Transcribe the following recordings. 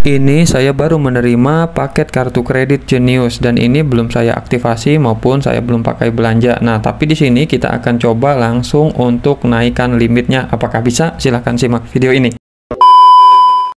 Ini saya baru menerima paket kartu kredit Jenius dan ini belum saya aktifasi maupun saya belum pakai belanja. Nah, tapi di sini kita akan coba langsung untuk naikkan limitnya. Apakah bisa? Silahkan simak video ini.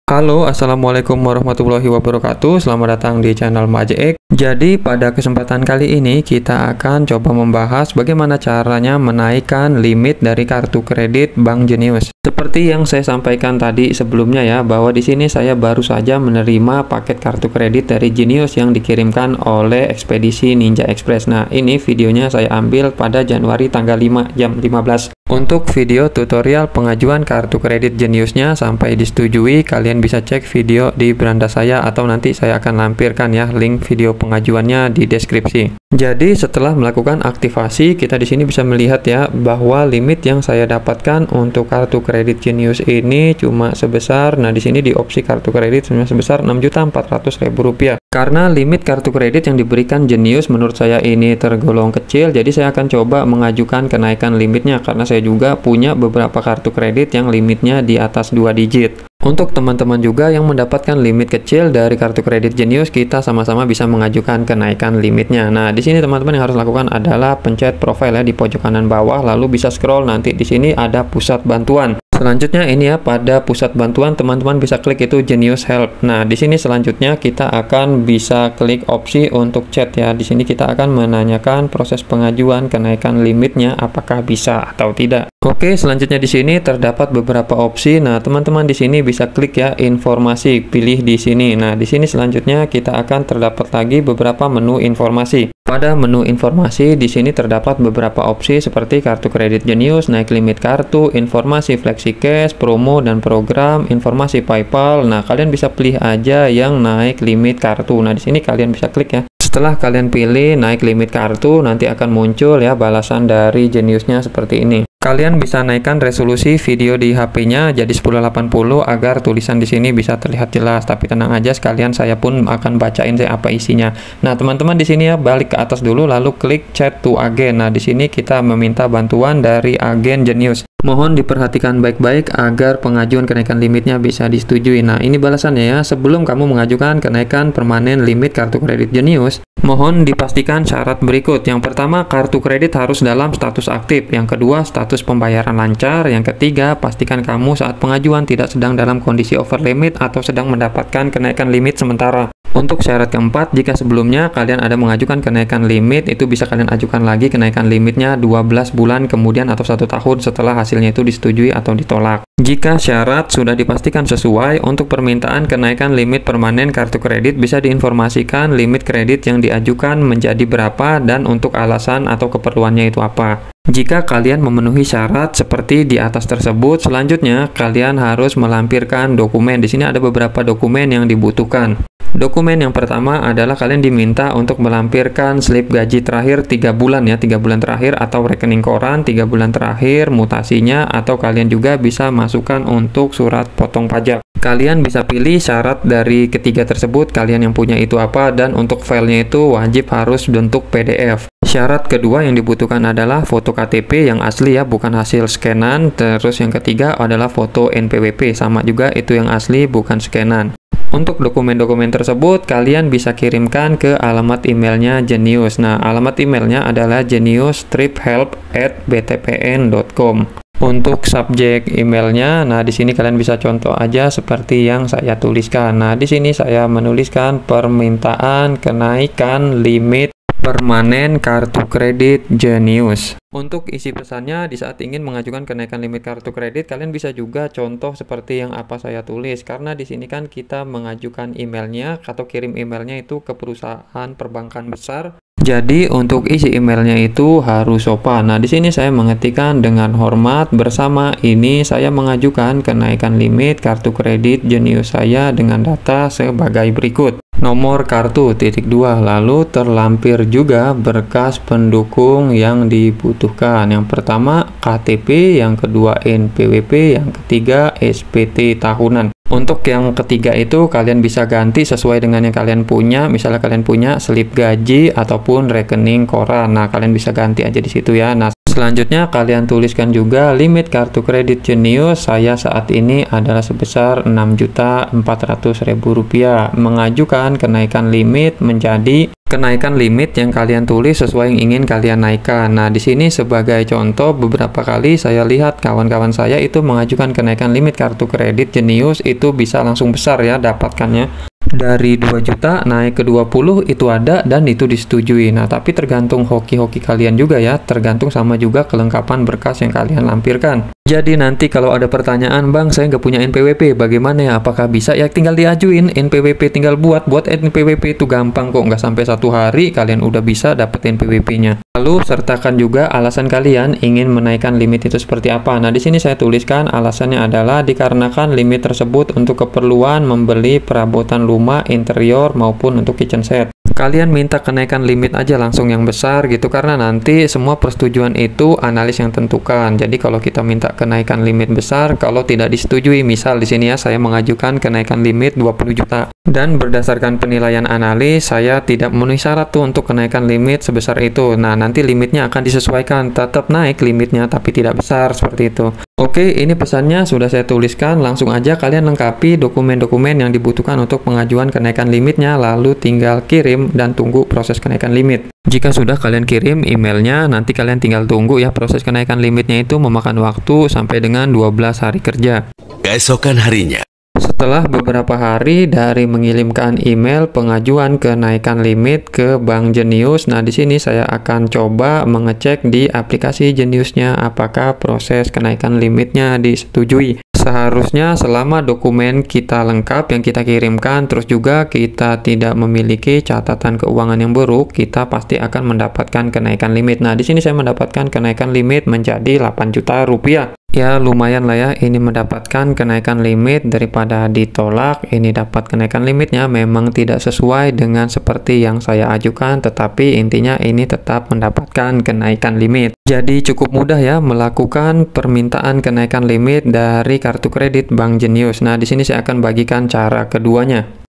Halo, assalamualaikum warahmatullahi wabarakatuh. Selamat datang di channel Majek. Jadi pada kesempatan kali ini kita akan coba membahas bagaimana caranya menaikkan limit dari kartu kredit Bank Jenius. Seperti yang saya sampaikan tadi sebelumnya ya, bahwa di sini saya baru saja menerima paket kartu kredit dari Jenius yang dikirimkan oleh ekspedisi Ninja Express. Nah, ini videonya saya ambil pada Januari tanggal 5 jam 15. Untuk video tutorial pengajuan kartu kredit Jeniusnya sampai disetujui, kalian bisa cek video di beranda saya atau nanti saya akan lampirkan ya link video pengajuannya di deskripsi. Jadi setelah melakukan aktivasi, kita di sini bisa melihat ya bahwa limit yang saya dapatkan untuk kartu kredit Jenius ini cuma sebesar, nah di sini di opsi kartu kredit cuma sebesar Rp6.400.000. Karena limit kartu kredit yang diberikan Jenius menurut saya ini tergolong kecil, jadi saya akan coba mengajukan kenaikan limitnya karena saya juga punya beberapa kartu kredit yang limitnya di atas 2 digit. Untuk teman-teman juga yang mendapatkan limit kecil dari kartu kredit Jenius, kita sama-sama bisa mengajukan kenaikan limitnya. Nah, di sini teman-teman yang harus lakukan adalah pencet profile ya di pojok kanan bawah, lalu bisa scroll, nanti di sini ada pusat bantuan. Selanjutnya ini ya, pada pusat bantuan teman-teman bisa klik itu Jenius Help. Nah, di sini selanjutnya kita akan bisa klik opsi untuk chat ya. Di sini kita akan menanyakan proses pengajuan kenaikan limitnya apakah bisa atau tidak. Oke, selanjutnya di sini terdapat beberapa opsi. Nah, teman-teman di sini bisa klik ya informasi, pilih di sini. Nah, di sini selanjutnya kita akan terdapat lagi beberapa menu informasi. Pada menu informasi di sini terdapat beberapa opsi seperti kartu kredit Jenius, naik limit kartu, informasi FlexiCash, promo dan program, informasi PayPal. Nah, kalian bisa pilih aja yang naik limit kartu. Nah, di sini kalian bisa klik ya. Setelah kalian pilih naik limit kartu, nanti akan muncul ya balasan dari Jeniusnya seperti ini. Kalian bisa naikkan resolusi video di HP-nya jadi 1080 agar tulisan di sini bisa terlihat jelas. Tapi tenang aja, sekalian saya pun akan bacain apa isinya. Nah, teman-teman di sini ya balik ke atas dulu lalu klik chat to agen. Nah, di sini kita meminta bantuan dari agen Jenius. Mohon diperhatikan baik-baik agar pengajuan kenaikan limitnya bisa disetujui. Nah, ini balasannya ya. Sebelum kamu mengajukan kenaikan permanen limit kartu kredit Jenius, mohon dipastikan syarat berikut. Yang pertama, kartu kredit harus dalam status aktif. Yang kedua, status pembayaran lancar. Yang ketiga, pastikan kamu saat pengajuan tidak sedang dalam kondisi over limit atau sedang mendapatkan kenaikan limit sementara. Untuk syarat keempat, jika sebelumnya kalian ada mengajukan kenaikan limit, itu bisa kalian ajukan lagi kenaikan limitnya 12 bulan kemudian atau 1 tahun setelah hasilnya itu disetujui atau ditolak. Jika syarat sudah dipastikan sesuai, untuk permintaan kenaikan limit permanen kartu kredit bisa diinformasikan limit kredit yang diajukan menjadi berapa dan untuk alasan atau keperluannya itu apa. Jika kalian memenuhi syarat seperti di atas tersebut, selanjutnya kalian harus melampirkan dokumen. Di sini ada beberapa dokumen yang dibutuhkan. Dokumen yang pertama adalah kalian diminta untuk melampirkan slip gaji terakhir 3 bulan ya, 3 bulan terakhir atau rekening koran 3 bulan terakhir, mutasinya, atau kalian juga bisa masukkan untuk surat potong pajak. Kalian bisa pilih syarat dari ketiga tersebut, kalian yang punya itu apa, dan untuk filenya itu wajib harus bentuk PDF. Syarat kedua yang dibutuhkan adalah foto KTP yang asli ya, bukan hasil scanan. Terus yang ketiga adalah foto NPWP, sama juga itu yang asli, bukan scanan. Untuk dokumen-dokumen tersebut, kalian bisa kirimkan ke alamat emailnya Jenius. Nah, alamat emailnya adalah jenius-help@btpn.com. Untuk subjek emailnya, nah di sini kalian bisa contoh aja seperti yang saya tuliskan. Nah, di sini saya menuliskan permintaan kenaikan limit permanen kartu kredit Jenius. Untuk isi pesannya, di saat ingin mengajukan kenaikan limit kartu kredit, kalian bisa juga contoh seperti yang apa saya tulis. Karena di sini kan kita mengajukan emailnya atau kirim emailnya itu ke perusahaan perbankan besar. Jadi untuk isi emailnya itu harus sopan. Nah, di sini saya mengetikkan dengan hormat bersama ini saya mengajukan kenaikan limit kartu kredit Jenius saya dengan data sebagai berikut. Nomor kartu (2), lalu terlampir juga berkas pendukung yang dibutuhkan. Yang pertama KTP, yang kedua NPWP, yang ketiga SPT tahunan. Untuk yang ketiga itu kalian bisa ganti sesuai dengan yang kalian punya. Misalnya kalian punya slip gaji ataupun rekening koran. Nah, kalian bisa ganti aja di situ ya. Nah, Selanjutnya kalian tuliskan juga limit kartu kredit Jenius saya saat ini adalah sebesar Rp6.400.000. Mengajukan kenaikan limit menjadi kenaikan limit yang kalian tulis sesuai yang ingin kalian naikkan. Nah, di sini sebagai contoh beberapa kali saya lihat kawan-kawan saya itu mengajukan kenaikan limit kartu kredit Jenius itu bisa langsung besar ya dapatkannya. Dari 2 juta naik ke 20 itu ada dan itu disetujui. Nah, tapi tergantung hoki-hoki kalian juga ya, tergantung sama juga kelengkapan berkas yang kalian lampirkan. Jadi nanti kalau ada pertanyaan, Bang, saya nggak punya NPWP, bagaimana ya? Apakah bisa? Ya tinggal diajuin, NPWP tinggal buat NPWP itu gampang kok, nggak sampai 1 hari kalian udah bisa dapet NPWP-nya. Lalu sertakan juga alasan kalian ingin menaikkan limit itu seperti apa. Nah, di sini saya tuliskan alasannya adalah dikarenakan limit tersebut untuk keperluan membeli perabotan rumah, interior maupun untuk kitchen set. Kalian minta kenaikan limit aja langsung yang besar gitu, karena nanti semua persetujuan itu analis yang tentukan. Jadi kalau kita minta kenaikan limit besar, kalau tidak disetujui, misal di sini ya saya mengajukan kenaikan limit 20 juta dan berdasarkan penilaian analis saya tidak memenuhi syarat tuh untuk kenaikan limit sebesar itu. Nah, nanti limitnya akan disesuaikan, tetap naik limitnya tapi tidak besar seperti itu. Oke, ini pesannya sudah saya tuliskan, langsung aja kalian lengkapi dokumen-dokumen yang dibutuhkan untuk pengajuan kenaikan limitnya, lalu tinggal kirim dan tunggu proses kenaikan limit. Jika sudah kalian kirim emailnya, nanti kalian tinggal tunggu ya, proses kenaikan limitnya itu memakan waktu sampai dengan 12 hari kerja. Keesokan harinya. Setelah beberapa hari dari mengirimkan email pengajuan kenaikan limit ke Bank Jenius, nah di sini saya akan coba mengecek di aplikasi Jeniusnya apakah proses kenaikan limitnya disetujui. Seharusnya selama dokumen kita lengkap yang kita kirimkan, terus juga kita tidak memiliki catatan keuangan yang buruk, kita pasti akan mendapatkan kenaikan limit. Nah, di sini saya mendapatkan kenaikan limit menjadi 8 juta rupiah. Ya, lumayan lah ya, ini mendapatkan kenaikan limit daripada ditolak. Ini dapat kenaikan limitnya memang tidak sesuai dengan seperti yang saya ajukan, tetapi intinya ini tetap mendapatkan kenaikan limit. Jadi cukup mudah ya melakukan permintaan kenaikan limit dari kartu kredit Bank Jenius. Nah, di sini saya akan bagikan cara keduanya.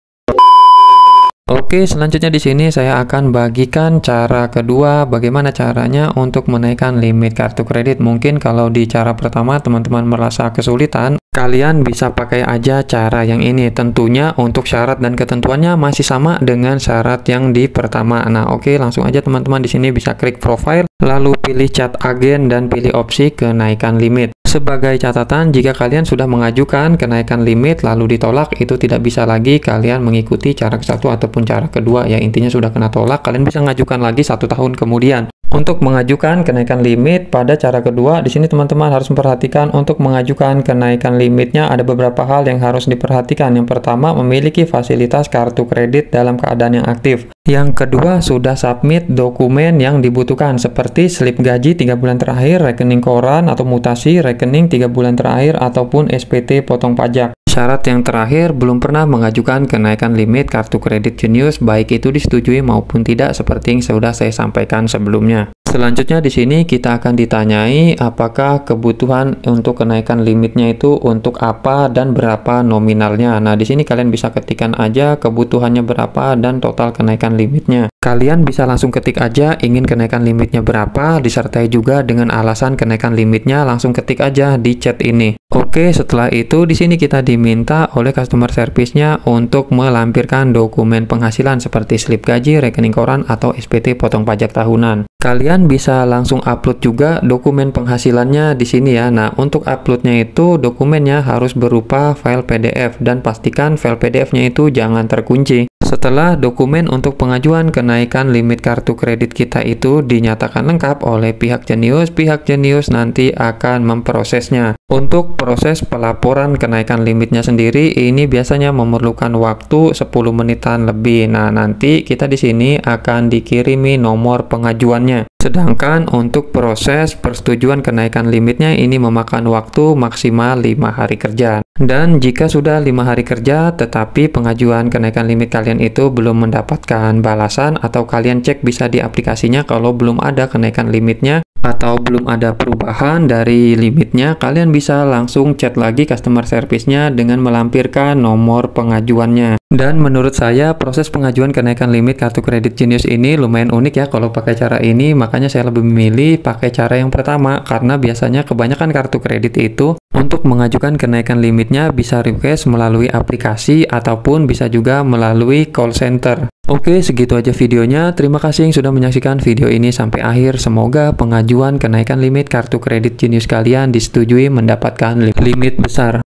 Oke, selanjutnya di sini saya akan bagikan cara kedua, bagaimana caranya untuk menaikkan limit kartu kredit. Mungkin kalau di cara pertama teman-teman merasa kesulitan, kalian bisa pakai aja cara yang ini. Tentunya untuk syarat dan ketentuannya masih sama dengan syarat yang di pertama. Nah, oke, langsung aja teman-teman di sini bisa klik profile, lalu pilih chat agen dan pilih opsi kenaikan limit. Sebagai catatan, jika kalian sudah mengajukan kenaikan limit lalu ditolak, itu tidak bisa lagi kalian mengikuti cara ke-1 ataupun cara kedua ya, intinya sudah kena tolak, kalian bisa mengajukan lagi 1 tahun kemudian. Untuk mengajukan kenaikan limit pada cara kedua, di sini teman-teman harus memperhatikan untuk mengajukan kenaikan limitnya ada beberapa hal yang harus diperhatikan. Yang pertama, memiliki fasilitas kartu kredit dalam keadaan yang aktif. Yang kedua, sudah submit dokumen yang dibutuhkan seperti slip gaji 3 bulan terakhir, rekening koran atau mutasi rekening 3 bulan terakhir ataupun SPT potong pajak. Syarat yang terakhir, belum pernah mengajukan kenaikan limit kartu kredit Jenius, baik itu disetujui maupun tidak seperti yang sudah saya sampaikan sebelumnya. Selanjutnya di sini kita akan ditanyai apakah kebutuhan untuk kenaikan limitnya itu untuk apa dan berapa nominalnya. Nah, di sini kalian bisa ketikkan aja kebutuhannya berapa dan total kenaikan limitnya. Kalian bisa langsung ketik aja ingin kenaikan limitnya berapa, disertai juga dengan alasan kenaikan limitnya, langsung ketik aja di chat ini. Oke, setelah itu di sini kita diminta oleh customer service-nya untuk melampirkan dokumen penghasilan seperti slip gaji, rekening koran atau SPT potong pajak tahunan. Kalian bisa langsung upload juga dokumen penghasilannya di sini ya. Nah, untuk uploadnya itu dokumennya harus berupa file PDF dan pastikan file PDF-nya itu jangan terkunci. Setelah dokumen untuk pengajuan kenaikan limit kartu kredit kita itu dinyatakan lengkap oleh pihak Jenius nanti akan memprosesnya. Untuk proses pelaporan kenaikan limitnya sendiri ini biasanya memerlukan waktu 10 menitan lebih. Nah, nanti kita di sini akan dikirimi nomor pengajuannya. Sedangkan untuk proses persetujuan kenaikan limitnya ini memakan waktu maksimal 5 hari kerja. Dan jika sudah 5 hari kerja tetapi pengajuan kenaikan limit kalian itu belum mendapatkan balasan atau kalian cek bisa di aplikasinya kalau belum ada kenaikan limitnya atau belum ada perubahan dari limitnya, kalian bisa langsung chat lagi customer service-nya dengan melampirkan nomor pengajuannya. Dan menurut saya proses pengajuan kenaikan limit kartu kredit Genius ini lumayan unik ya kalau pakai cara ini, makanya saya lebih memilih pakai cara yang pertama karena biasanya kebanyakan kartu kredit itu untuk mengajukan kenaikan limitnya bisa request melalui aplikasi ataupun bisa juga melalui call center. Oke, segitu aja videonya. Terima kasih yang sudah menyaksikan video ini sampai akhir. Semoga pengajuan kenaikan limit kartu kredit Genius kalian disetujui mendapatkan limit besar.